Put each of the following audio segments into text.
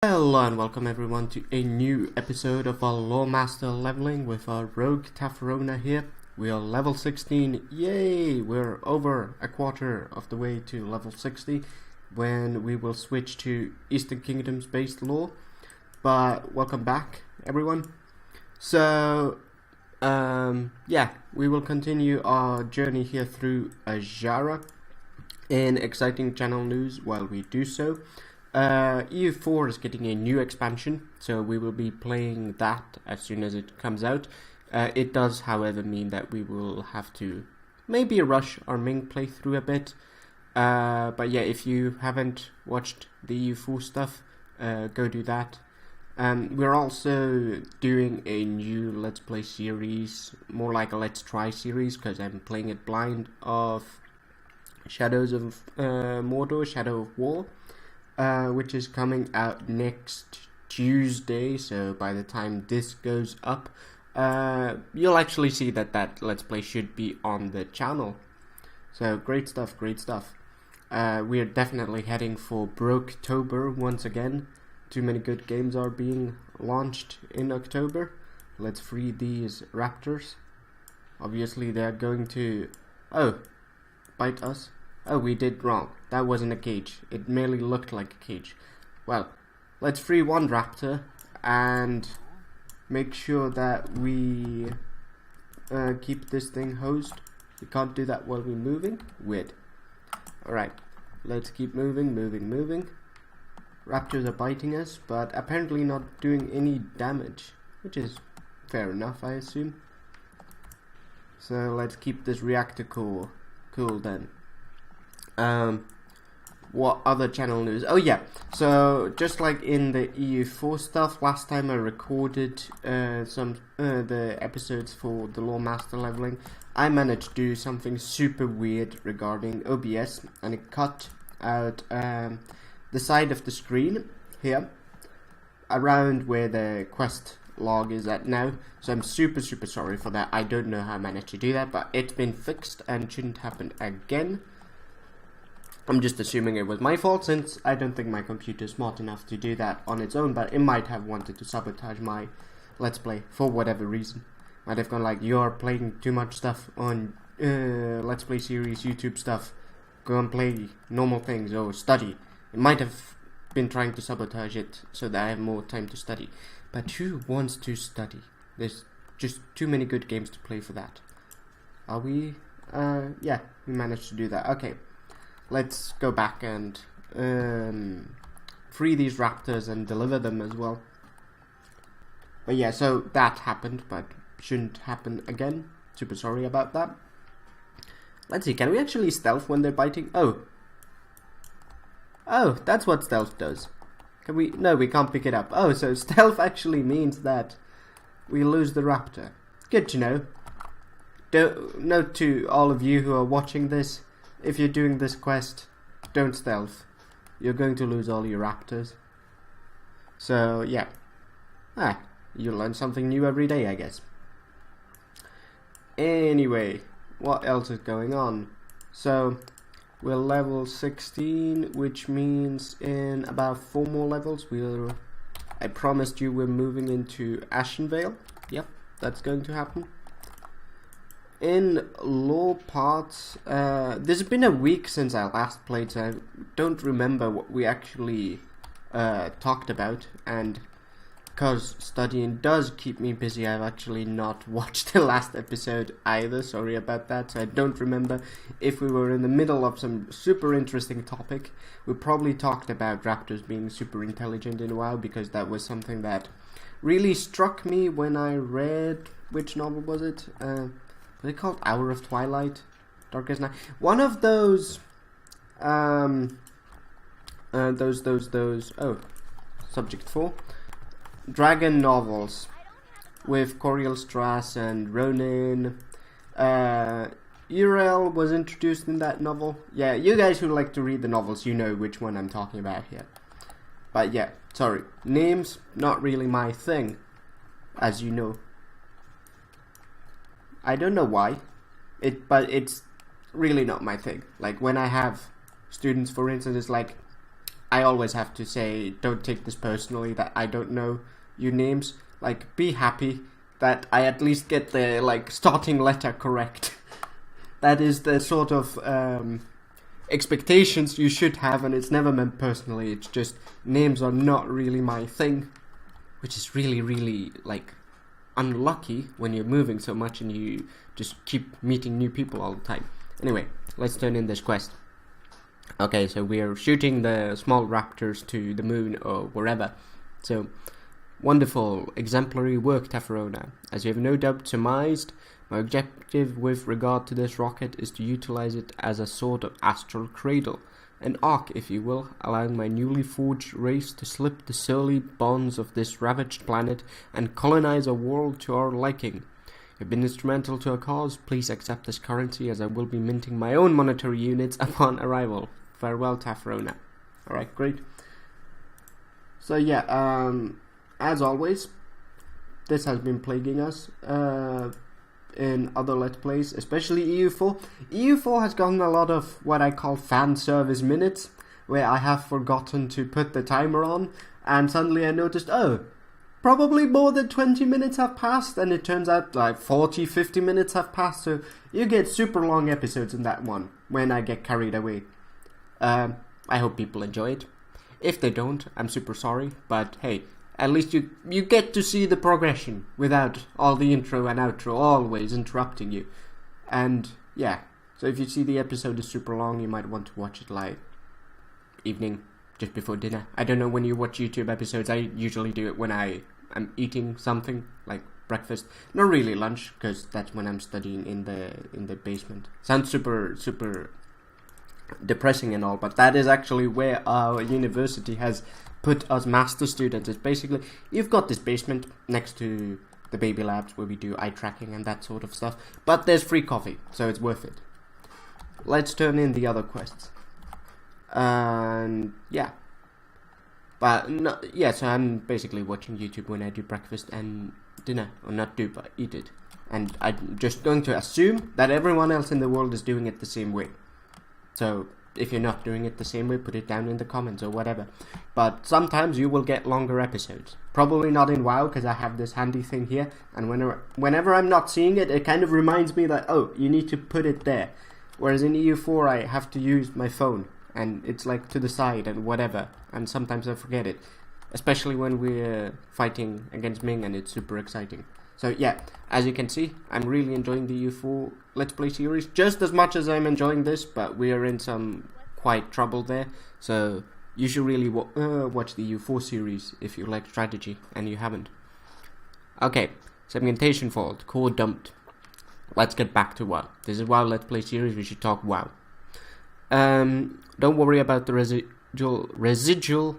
Hello and welcome everyone to a new episode of our Loremaster leveling with our rogue Tafarona here. We are level 16, yay! We're over a quarter of the way to level 60 when we will switch to Eastern Kingdoms based lore. But welcome back everyone. So yeah, we will continue our journey here through Azshara. In exciting channel news while we do so, EU4 is getting a new expansion, so we will be playing that as soon as it comes out. It does, however, mean that we will have to maybe rush our main playthrough a bit. But yeah, if you haven't watched the EU4 stuff, go do that. We're also doing a new Let's Play series, more like a Let's Try series, because I'm playing it blind, of Shadows of Mordor, Shadow of War, which is coming out next Tuesday, so by the time this goes up, you'll actually see that Let's Play should be on the channel. So great stuff, great stuff. We are definitely heading for Broketober once again. Too many good games are being launched in October. Let's free these raptors. Obviously they're going to... oh, bite us. Oh, we did wrong. That wasn't a cage. It merely looked like a cage. Well, let's free one raptor and make sure that we keep this thing hosed. We can't do that while we're moving. Weird. Alright, let's keep moving. Raptors are biting us, but apparently not doing any damage, which is fair enough, I assume. So let's keep this reactor cool then. What other channel news? Oh yeah, so just like in the EU4 stuff, last time I recorded some the episodes for the Loremaster leveling, I managed to do something super weird regarding OBS, and it cut out the side of the screen here around where the quest log is at now. So I'm super sorry for that. I don't know how I managed to do that, but it's been fixed and shouldn't happen again. I'm just assuming it was my fault, since I don't think my computer is smart enough to do that on its own, but it might have wanted to sabotage my Let's Play for whatever reason. Might have gone like, you're playing too much stuff on Let's Play series, YouTube stuff, go and play normal things or study. It might have been trying to sabotage it so that I have more time to study. But who wants to study? There's just too many good games to play for that. Are we? Yeah, we managed to do that. Okay. Let's go back and free these raptors and deliver them as well. But yeah, so that happened, but shouldn't happen again. Super sorry about that. Let's see, can we actually stealth when they're biting? Oh, that's what stealth does. Can we? No, we can't pick it up. Oh, so stealth actually means that we lose the raptor. Good to know. Note to all of you who are watching this, if you're doing this quest, don't stealth. You're going to lose all your raptors. So, yeah. You learn something new every day, I guess. Anyway, what else is going on? So, we're level 16, which means in about 4 more levels, I promised you we're moving into Ashenvale. Yep, that's going to happen. In lore parts, there's been a week since I last played, so I don't remember what we actually talked about, and because studying does keep me busy, I've actually not watched the last episode either. Sorry about that. So I don't remember if we were in the middle of some super interesting topic. We probably talked about raptors being super intelligent in a while, because that was something that really struck me when I read, which novel was it? Was it called Hour of Twilight? Darkest Night? One of those, oh, Subject 4. Dragon novels with Coriel Strass and Ronin. Uriel was introduced in that novel. Yeah, you guys who like to read the novels, you know which one I'm talking about here. But yeah, sorry. Names, not really my thing, as you know. I don't know why, but it's really not my thing. Like when I have students, for instance, it's like, I always have to say, don't take this personally that I don't know your names. Like, be happy that I at least get the, like, starting letter correct. That is the sort of expectations you should have, and it's never meant personally. It's just names are not really my thing, which is really, really, like, unlucky when you're moving so much and you just keep meeting new people all the time. Anyway, let's turn in this quest. Okay, so we're shooting the small raptors to the moon or wherever. So, wonderful, exemplary work, Tafarona. As you have no doubt surmised, my objective with regard to this rocket is to utilize it as a sort of astral cradle. An ark, if you will, allowing my newly forged race to slip the surly bonds of this ravaged planet and colonize a world to our liking. You've been instrumental to our cause. Please accept this currency, as I will be minting my own monetary units upon arrival. Farewell, Tafarona. Alright, great. So yeah, as always, this has been plaguing us in other Let's Plays, especially EU4. EU4 has gotten a lot of what I call fan service minutes, where I have forgotten to put the timer on, and suddenly I noticed, oh, probably more than 20 minutes have passed, and it turns out like 40-50 minutes have passed, so you get super long episodes in that one, when I get carried away. I hope people enjoy it. If they don't, I'm super sorry, but hey, at least you get to see the progression without all the intro and outro always interrupting you. And yeah, so if you see the episode is super long, you might want to watch it like evening, just before dinner. I don't know when you watch YouTube episodes. I usually do it when I'm eating something, like breakfast. Not really lunch, because that's when I'm studying in the basement. Sounds super depressing and all, but that is actually where our university has put us master students. It's basically, you've got this basement next to the baby labs where we do eye tracking and that sort of stuff, but there's free coffee, so it's worth it. Let's turn in the other quests. And yeah, but no, yeah, so I'm basically watching YouTube when I do breakfast and dinner, or not do, but eat it. And I'm just going to assume that everyone else in the world is doing it the same way. So if you're not doing it the same way, put it down in the comments or whatever. But sometimes you will get longer episodes. Probably not in WoW, because I have this handy thing here, and whenever I'm not seeing it, it kind of reminds me that, oh, you need to put it there. Whereas in EU4 I have to use my phone, and it's like to the side and whatever, and sometimes I forget it. Especially when we're fighting against Ming and it's super exciting. So yeah, as you can see, I'm really enjoying the EU4 Let's Play series, just as much as I'm enjoying this, but we are in some quite trouble there, so you should really watch the EU4 series if you like strategy, and you haven't. Okay, segmentation fault, core dumped. Let's get back to WoW. This is WoW Let's Play series, we should talk WoW. Don't worry about the residual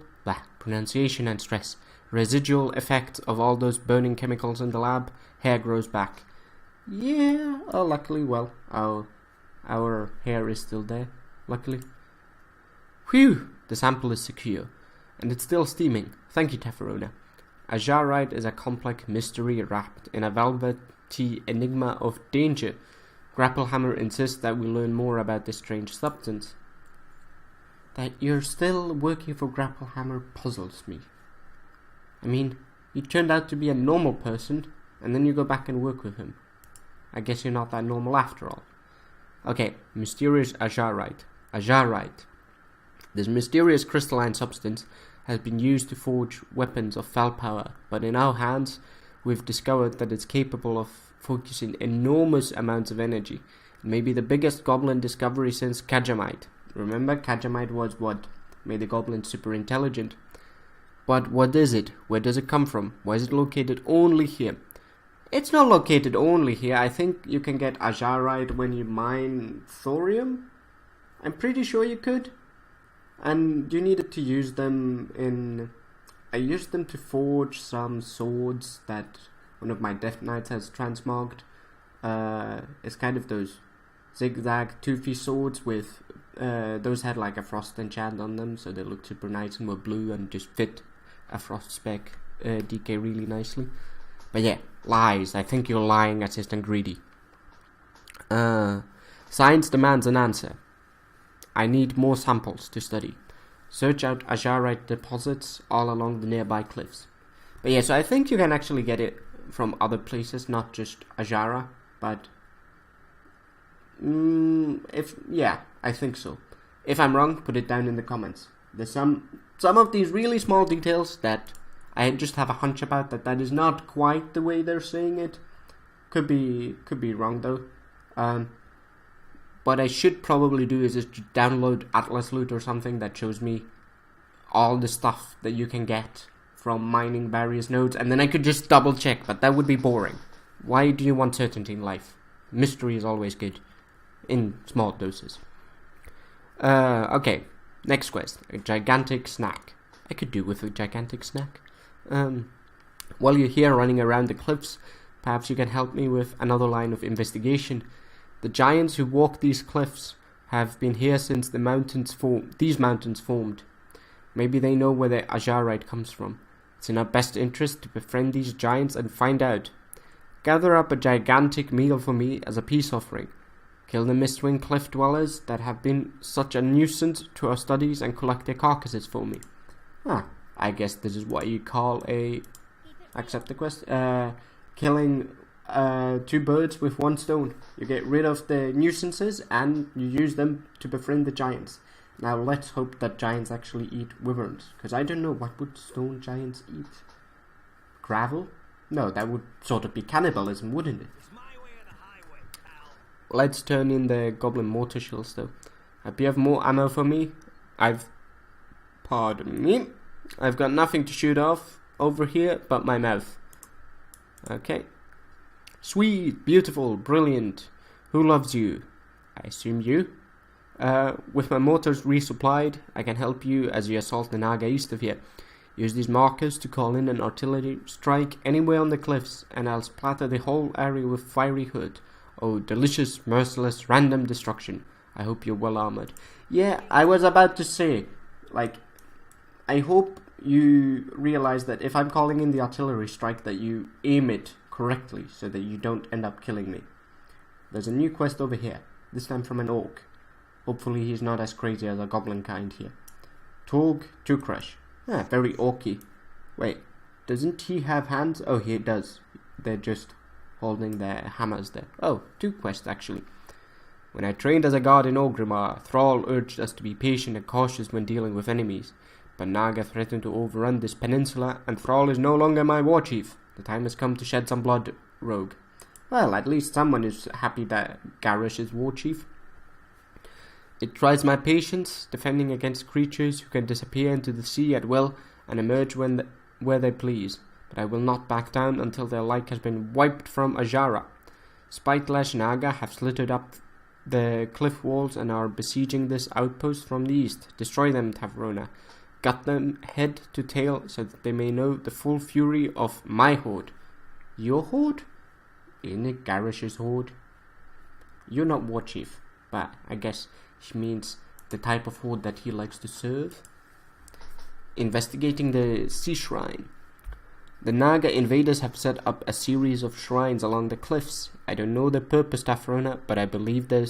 pronunciation and stress. Residual effect of all those burning chemicals in the lab. Hair grows back. Yeah, luckily, well, our hair is still there, luckily. Whew, the sample is secure, and it's still steaming. Thank you, Tafarona. Azshara is a complex mystery wrapped in a velvety enigma of danger. Grapplehammer insists that we learn more about this strange substance. That you're still working for Grapplehammer puzzles me. I mean, you turned out to be a normal person, and then you go back and work with him. I guess you're not that normal after all. Okay, mysterious Azshara. This mysterious crystalline substance has been used to forge weapons of foul power, but in our hands, we've discovered that it's capable of focusing enormous amounts of energy. Maybe the biggest goblin discovery since Kajamite. Remember, Kajamite was what made the goblins super intelligent. But what is it? Where does it come from? Why is it located only here? It's not located only here. I think you can get Azshara when you mine thorium. I'm pretty sure you could. And you needed to use them in... I used them to forge some swords that one of my Death Knights has transmogged. It's kind of those zigzag toothy swords with... those had like a frost enchant on them, so they looked super nice and were blue and just fit a frost spec DK really nicely. But yeah, lies. I think you're lying, Assistant Greedy. Science demands an answer. I need more samples to study. Search out Azshara deposits all along the nearby cliffs. But yeah, so I think you can actually get it from other places, not just Azshara, but I think so. If I'm wrong, put it down in the comments. There's some of these really small details that I just have a hunch about that is not quite the way they're saying it. Could be wrong though. What I should probably do is just download Atlas Loot or something that shows me all the stuff that you can get from mining various nodes, and then I could just double check, but that would be boring. Why do you want certainty in life? Mystery is always good, in small doses. Okay, next quest. A gigantic snack. I could do with a gigantic snack. While you're here running around the cliffs, perhaps you can help me with another line of investigation. The giants who walk these cliffs have been here since these mountains formed. Maybe they know where the Azshara comes from. It's in our best interest to befriend these giants and find out. Gather up a gigantic meal for me as a peace offering. Kill the Mistwing cliff dwellers that have been such a nuisance to our studies and collect their carcasses for me. I guess this is what you call accept the quest. Killing 2 birds with 1 stone. You get rid of the nuisances and you use them to befriend the giants. Now let's hope that giants actually eat wyverns, because I don't know, what would stone giants eat? Gravel? No, that would sort of be cannibalism, wouldn't it? Let's turn in the goblin mortar shells though. Do you have more ammo for me? Pardon me. I've got nothing to shoot off over here but my mouth. Okay. Sweet, beautiful, brilliant. Who loves you? I assume you. With my mortars resupplied, I can help you as you assault the Naga east of here. Use these markers to call in an artillery strike anywhere on the cliffs, and I'll splatter the whole area with fiery hood. Oh, delicious, merciless, random destruction. I hope you're well armored. Yeah, I was about to say, I hope you realize that if I'm calling in the artillery strike, that you aim it correctly so that you don't end up killing me. There's a new quest over here, this time from an orc. Hopefully he's not as crazy as a goblin kind here. Torg Tukresh. Very orky. Wait, doesn't he have hands? Oh, he does. They're just holding their hammers there. Oh, 2 quests actually. When I trained as a guard in Orgrimmar, Thrall urged us to be patient and cautious when dealing with enemies. But Naga threatened to overrun this peninsula, and Thrall is no longer my war chief. The time has come to shed some blood, rogue. Well, at least someone is happy that Garrosh is war chief. It tries my patience, defending against creatures who can disappear into the sea at will and emerge where they please. But I will not back down until their like has been wiped from Azshara. Spitelash Naga have slittered up the cliff walls and are besieging this outpost from the east. Destroy them, Tavrona. Gut them head to tail so that they may know the full fury of my horde. Your horde? Isn't it Garrosh's horde? You're not war chief, but I guess she means the type of horde that he likes to serve. Investigating the sea shrine. The Naga invaders have set up a series of shrines along the cliffs. I don't know their purpose, Tavrona, but I believe they're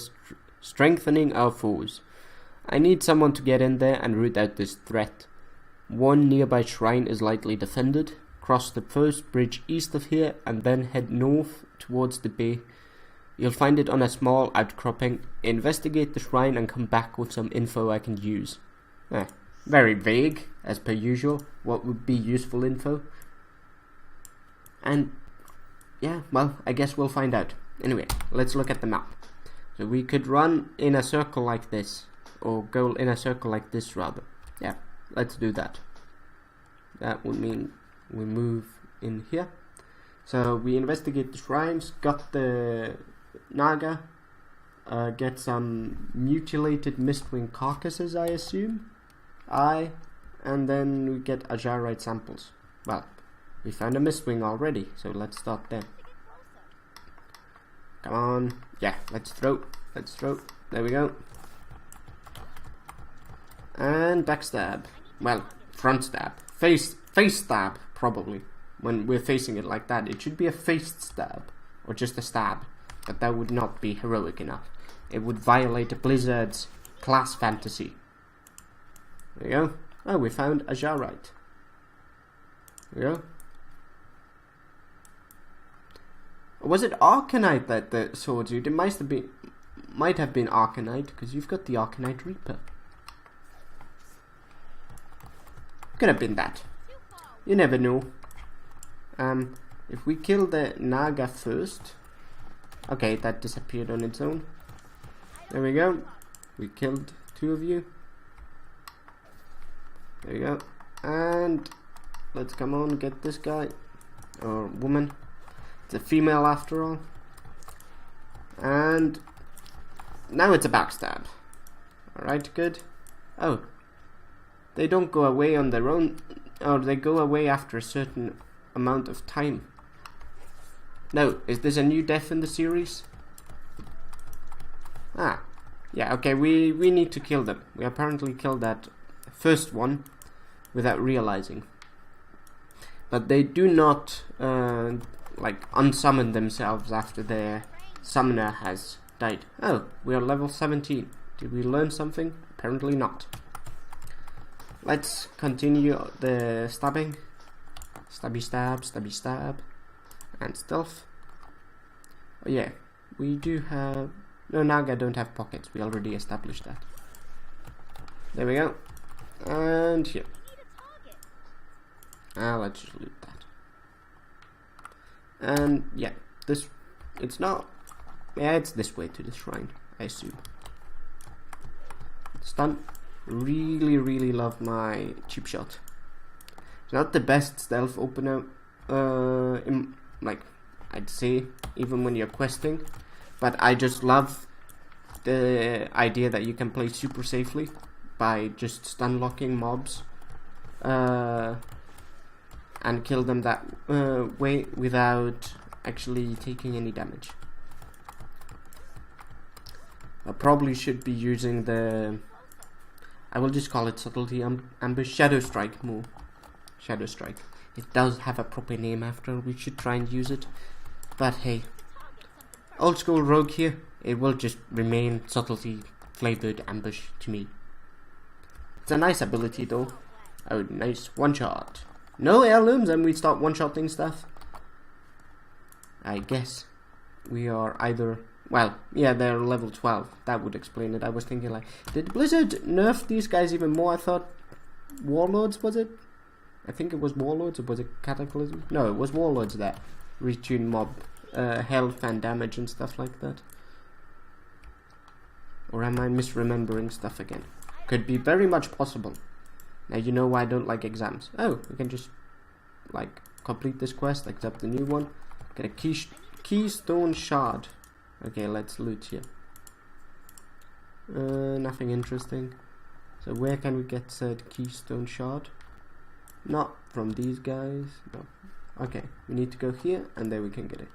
strengthening our foes. I need someone to get in there and root out this threat. One nearby shrine is lightly defended. Cross the first bridge east of here and then head north towards the bay. You'll find it on a small outcropping. Investigate the shrine and come back with some info I can use. Very vague, as per usual. What would be useful info? And yeah, well, I guess we'll find out. Anyway, let's look at the map. So we could run in a circle like this, or go in a circle like this rather. Yeah, let's do that. That would mean we move in here. So we investigate the shrines, got the Naga, get some mutilated Mistwing carcasses, I assume. And then we get Azshara samples. Well, we found a Mistwing already, so let's start there. Come on. Yeah, let's throw. There we go. And backstab. Well, front stab. Face stab, probably. When we're facing it like that, it should be a faced stab. Or just a stab. But that would not be heroic enough. It would violate a Blizzard's class fantasy. There we go. Oh, we found Azshara. There we go. Was it Arcanite that the swords you? It might have been Arcanite, because you've got the Arcanite Reaper. Could have been that. You never know. If we kill the Naga first. Okay, that disappeared on its own. There we go. We killed 2 of you. There we go. And let's come on, get this guy. Or woman. It's a female after all. And now it's a backstab. Alright, good. Oh. They don't go away on their own. Or they go away after a certain amount of time. No, is this a new death in the series? Ah. Yeah, okay, we need to kill them. We apparently killed that first one without realizing. But they do not like unsummon themselves after their summoner has died. Oh, we are level 17. Did we learn something? Apparently not. Let's continue the stabbing. Stabby stab, stabby stab. And stealth. Oh yeah, we do have... No, Naga don't have pockets. We already established that. There we go. And here. Let's just loot that. And yeah, this... It's not... Yeah, it's this way to the shrine, I assume. Stun. Really love my cheap shot. It's not the best stealth opener, like I'd say, even when you're questing, but I just love the idea that you can play super safely by just stun locking mobs and kill them that way without actually taking any damage. I probably should be using the... I will just call it subtlety ambush, Shadow Strike more. Shadow Strike. It does have a proper name after, we should try and use it. But hey, old school rogue here, it will just remain subtlety flavored ambush to me. It's a nice ability though. Oh, nice. One shot. No heirlooms and we start one-shotting stuff. I guess we are either... Well, yeah, they're level 12. That would explain it. I was thinking like, did Blizzard nerf these guys even more? I thought Warlords, was it? I think it was Warlords, or was it Cataclysm? No, it was Warlords that retune mob health and damage and stuff like that. Or am I misremembering stuff again? Could be very much possible. Now you know why I don't like exams. Oh, we can just like complete this quest, accept the new one. Get a keystone shard. Okay, let's loot here. Nothing interesting. So where can we get said keystone shard? Not from these guys. No. Okay, we need to go here and there we can get it.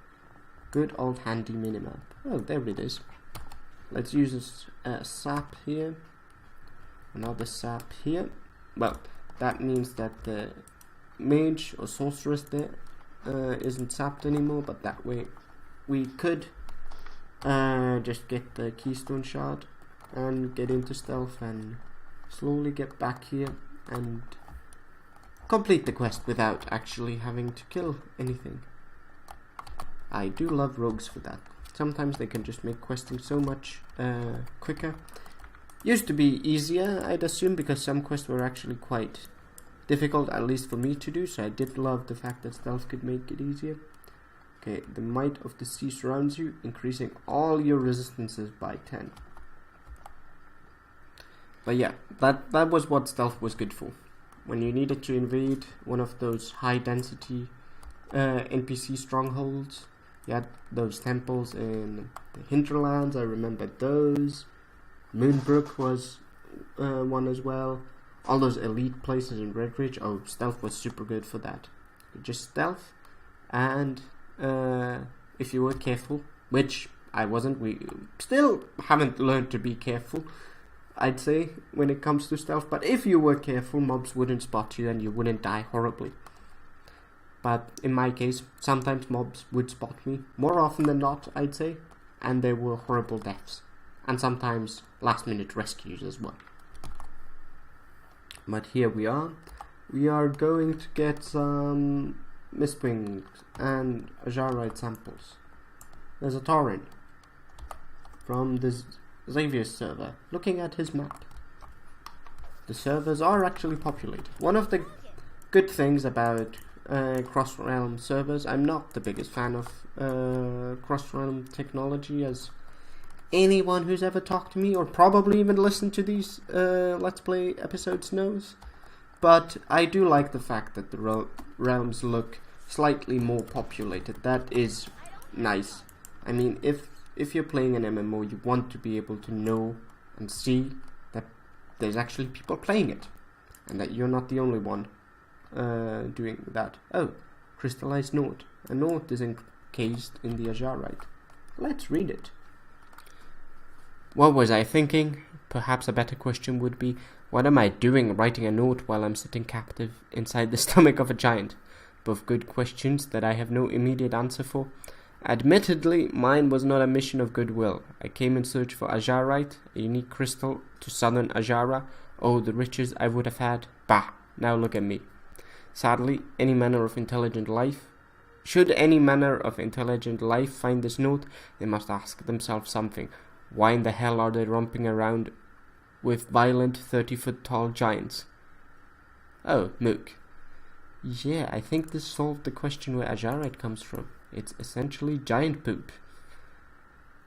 Good old handy minimap. Oh, there it is. Let's use this sap here. Another sap here. Well, that means that the mage or sorceress there isn't sapped anymore, but that way we could just get the keystone shard and get into stealth and slowly get back here and complete the quest without actually having to kill anything. I do love rogues for that. Sometimes they can just make questing so much quicker. Used to be easier, I'd assume, because some quests were actually quite difficult, at least for me to do, so I did love the fact that stealth could make it easier. Okay, the might of the sea surrounds you, increasing all your resistances by 10. But yeah, that was what stealth was good for. When you needed to invade one of those high density NPC strongholds, you had those temples in the hinterlands, I remember those. Moonbrook was one as well. All those elite places in Redridge, oh, stealth was super good for that. Just stealth, and if you were careful, which I wasn't, we still haven't learned to be careful, I'd say, when it comes to stealth, but if you were careful, mobs wouldn't spot you and you wouldn't die horribly. But in my case, sometimes mobs would spot me, more often than not, I'd say, and there were horrible deaths, and sometimes last minute rescues as well. But here we are. We are going to get some Mistwings and Azshara samples. There's a Tauren from this Xavier's server. Looking at his map, the servers are actually populated. One of the good things about cross-realm servers, I'm not the biggest fan of cross-realm technology, as anyone who's ever talked to me or probably even listened to these Let's Play episodes knows. But I do like the fact that the realms look slightly more populated. That is nice. I mean, if you're playing an MMO, you want to be able to know and see that there's actually people playing it, and that you're not the only one doing that. Oh, crystallized note. A note is encased in the Azshara. Let's read it. What was I thinking? Perhaps a better question would be, what am I doing writing a note while I'm sitting captive inside the stomach of a giant? Both good questions that I have no immediate answer for. Admittedly, mine was not a mission of goodwill. I came in search for Azshara, a unique crystal to southern Azshara. Oh, the riches I would have had. Bah, now look at me. Sadly, should any manner of intelligent life find this note, they must ask themselves something. Why in the hell are they romping around with violent 30-foot tall giants? Oh, Mook. Yeah, I think this solved the question where Azshara comes from. It's essentially giant poop.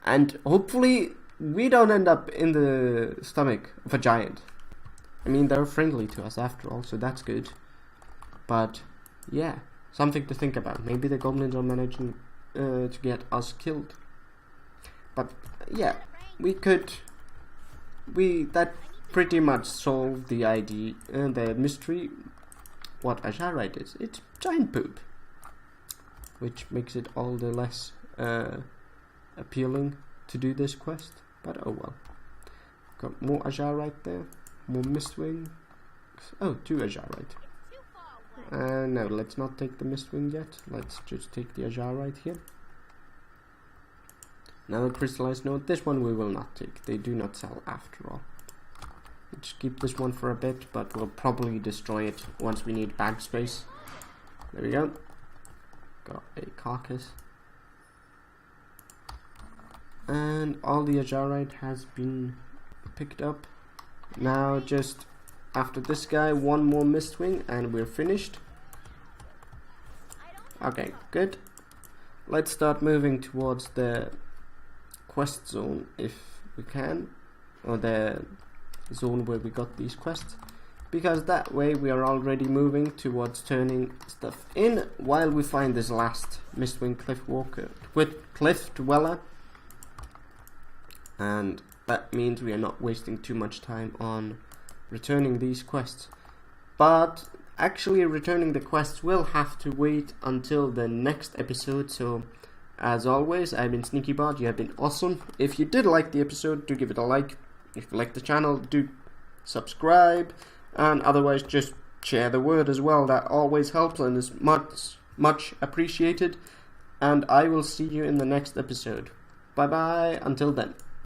And hopefully we don't end up in the stomach of a giant. I mean, they're friendly to us after all, so that's good. But yeah, something to think about. Maybe the goblins are managing to get us killed. But yeah, that pretty much solved the idea, the mystery. What Azshara is, it's giant poop, which makes it all the less appealing to do this quest. But oh well. Got more Azshara there, more Mistwing. Oh, 2 Azshara. No, let's not take the Mistwing yet. Let's just take the Azshara here. Now a crystallized note. This one we will not take. They do not sell after all. Let's keep this one for a bit, but we'll probably destroy it once we need bag space. There we go. Got a carcass. And all the Azshara has been picked up. Now just after this guy, one more Mistwing and we're finished. Okay, good. Let's start moving towards the quest zone if we can, or the zone where we got these quests, because that way we are already moving towards turning stuff in while we find this last Mistwing cliff dweller, and that means we are not wasting too much time on returning these quests. But actually returning the quests will have to wait until the next episode. So as always, I've been SneakyBot, you have been awesome. If you did like the episode, do give it a like. If you like the channel, do subscribe, and otherwise just share the word as well. That always helps and is much appreciated. And I will see you in the next episode. Bye bye, until then.